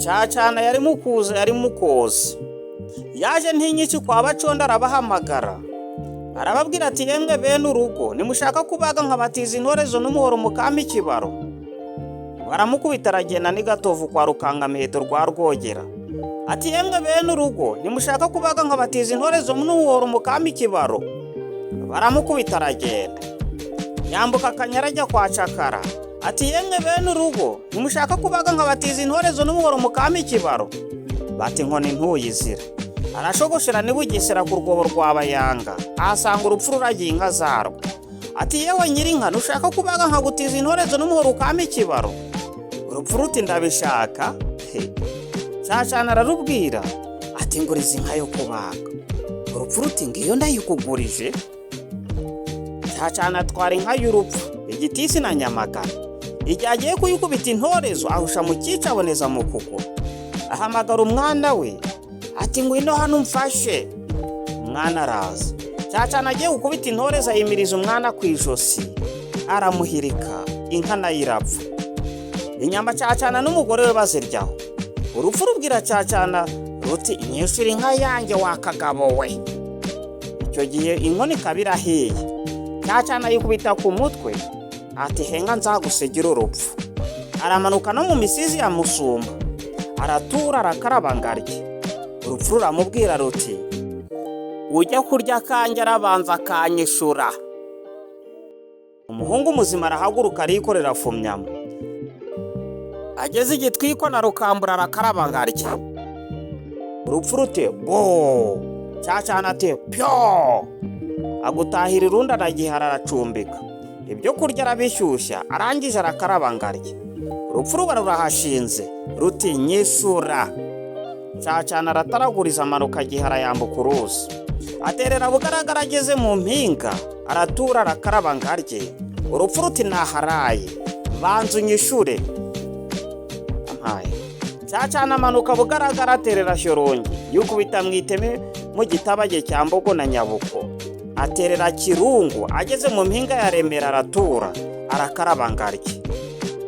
Cacana yari mukoze yaje ntinyiki kwa bacondo arabahamagara arababwira ati yemwe bene urugo nimushaka kubaga nkabatiza intorezo n'umuhoro mukama ikibaro. Baramukubita aragenda n'igatovu kwa Rukangamiheto rwa Rwogera ati yemwe bene urugo nimushaka kubaga nkabatiza intorezo n'umuhoro mukama ikibaro. Baramukubita aragenda yambuka Akanyara ajya kwa Cakara ati yemwe bene urugo nimushaka kubaga nkabatiza intorezo n'umuhoro mukama ikibaro. Bati inkoni ntuyizira. Arashogoshera nibugesera ku rwobo rw'abayanga ahasanga urupfu ruragiye inka zarwo ati yewe nyirinka nushaka kubaga nkagutiza intorezo n'umuhoro ukama ikibaro. Urupfu ruti ndabishaka. Cacana ararubwira ati nguriza inka yo kubaga. Urupfu ruti ngiyo ndayikugurije. Cacana atwara inka y'urupfu igitisi na Nyamagana. Igihe agiye kuyikubita intorezo ahusha mu cyica aboneza mu kuguru. Ahamagara umwana we ati ngwino hano mfashe. Umwana araza. Cacana agiye gukubita intorezo ayimiriza umwana ku ijosi aramuhirika inka nayo irapfa. Inyama Cacana n'umugore we baziryaho. Urupfu rubwira Cacana ruti inyishura inka yanjye wakagabo we. Icyo gihe inkoni kabira hiye. Cacana yikubita ku mutwe ati henga nzagusigira urupfu. Aramanuka no mu misizi ya Musumba aratura arakaraba ngarye. Urupfu ruramubwira ruti ujya kurya kanjye arabanza akanyishura. Umuhungu muzima arahaguruka arikorera fumyamo. Ageze igitwiko na Rukambura arakaraba ngarye. Urupfu ruti bo. Cacana ati pyo. Agutahira irunda aragihara aracumbika. Ibyo kurya arabishyushya arangije arakaraba ngarye. Urupfu ruba rurahashinze ruti nyishura. Cacana arataraguriza amanuka gihara yambuka uruzi. Aterera bugaragara ageze mu mpinga aratura arakaraba ngarye. Urupfu ruti naharaye banzu nyishure. Cacana amanuka bugaragara aterera Shyorongi yukubita mwiteme mu gitabage cya Mbogo na Nyabuko. Aterera Kirungu ageze mu mpinga ya Remera aratura arakaraba ngarye.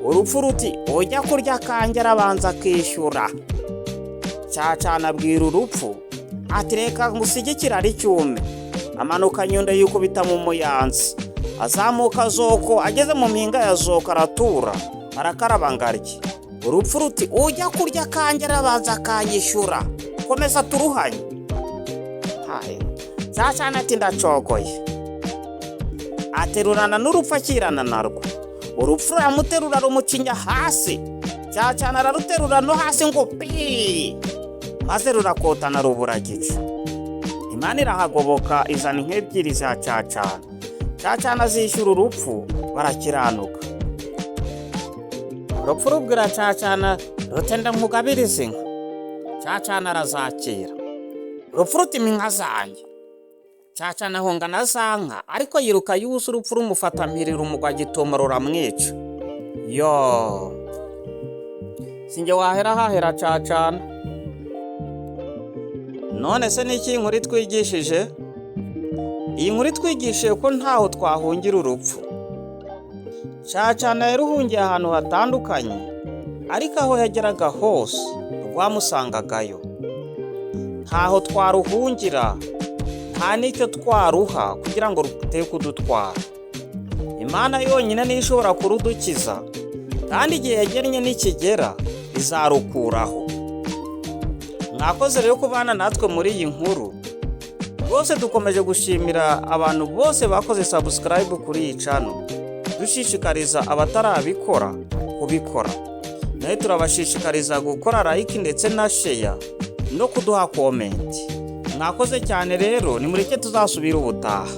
Urupfu ruti ujya kurya kanjye arabanza akishyura. Cacana abwira urupfu ati reka ngusigikira ari cyume. Amanuka Nyundo yukubita mu Muyanzi azamuka Zoko ageze mu mpinga ya Zoko aratura arakaraba ngarye. Urupfu ruti ujya kurya kanjye arabanza akanyishyura komeza turuhanye. Cacana ati ndacogoye. Aterurana n'urupfu akirana narwo. Urupfu ruramuterura rumucinya hasi. Cacana araruterura no hasi ngo pi maze rurakotana ruburagica. Imana irahagoboka izana inka ebyiri za Cacana. Cacana zishyura urupfu barakiranuka. Urupfu rubwira Cacana rutenda nkugabiriza inka. Cacana arazakira. Urupfu rutima inka zanjye. Cacana ahunga na za nka ariko yiruka yusa urupfu rumufata mpiri rumugwa gituma ruramwica. Yo sinjye wahera hahera Cacana. None se niki inkuru itwigishije? Iyi nkuru itwigishije ko ntaho twahungira urupfu. Cacana yaruhungiye ahantu hatandukanye ariko aho yageraga hose rwamusangagayo. Ntaho twaruhungira nta n'icyo twaruha kugira ngo rute kudutwara. Imana yonyine niyo ishobora kurudukiza kandi igihe yagennye nikigera izarukuraho. Mwakoze rero kubana natwe muri iyi nkuru. Bose dukomeje gushimira abantu bose bakoze subscribe kuri iyi channel. Dushishikariza abatarabikora kubikora. Nawe turabashishikariza gukora like ndetse na share no kuduha comment. Mwakoze cyane rero nimureke tuzasubira ubutaha.